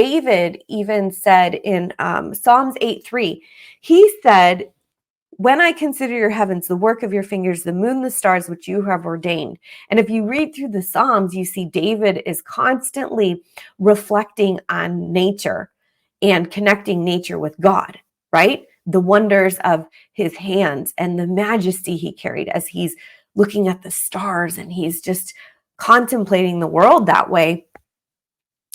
David even said in Psalms 8:3, he said, when I consider your heavens, the work of your fingers, the moon, the stars, which you have ordained. And if you read through the Psalms, you see David is constantly reflecting on nature and connecting nature with God, right? The wonders of his hands and the majesty he carried as he's looking at the stars and he's just contemplating the world that way.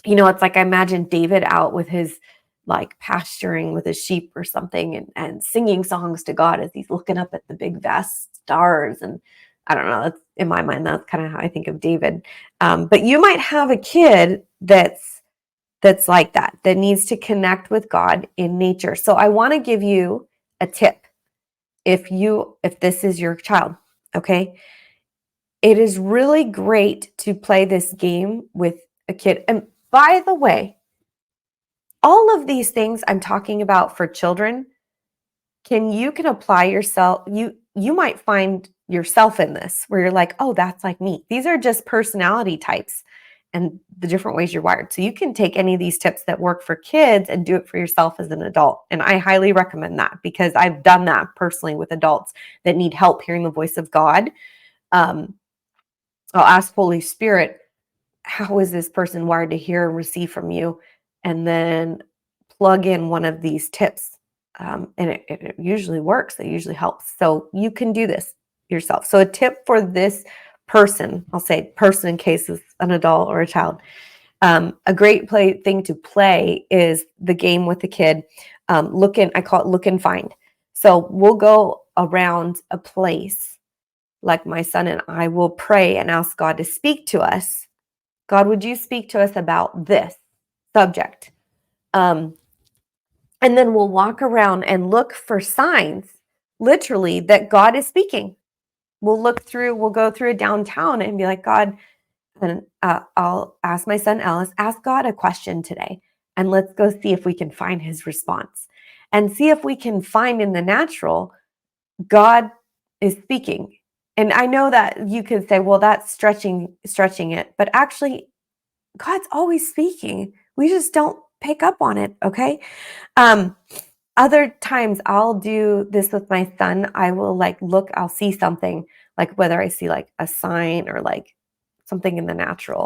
You know, it's like I imagine David out with his like pasturing with his sheep or something and singing songs to God as he's looking up at the big vast stars. And I don't know, that's in my mind, that's kind of how I think of David. But you might have a kid that's like that needs to connect with God in nature. So I want to give you a tip if this is your child, okay? It is really great to play this game with a kid. And by the way, all of these things I'm talking about for children, you can apply yourself. You might find yourself in this where you're like, oh, that's like me. These are just personality types and the different ways you're wired. So you can take any of these tips that work for kids and do it for yourself as an adult. And I highly recommend that because I've done that personally with adults that need help hearing the voice of God. I'll ask Holy Spirit, how is this person wired to hear and receive from you? And then plug in one of these tips. And it usually works. It usually helps. So you can do this yourself. So a tip for this person, I'll say person in case it's an adult or a child. A great thing to play is the game with the kid. I call it look and find. So we'll go around a place, like my son and I will pray and ask God to speak to us. God, would you speak to us about this subject? And then we'll walk around and look for signs, literally, that God is speaking. We'll go through a downtown and be like, God, and I'll ask my son Ellis, ask God a question today, and let's go see if we can find his response and see if we can find in the natural, God is speaking. And I know that you could say, well, that's stretching it, but actually, God's always speaking. We just don't pick up on it, okay? Other times I'll do this with my son. I will I'll see something, like whether I see like a sign or like something in the natural.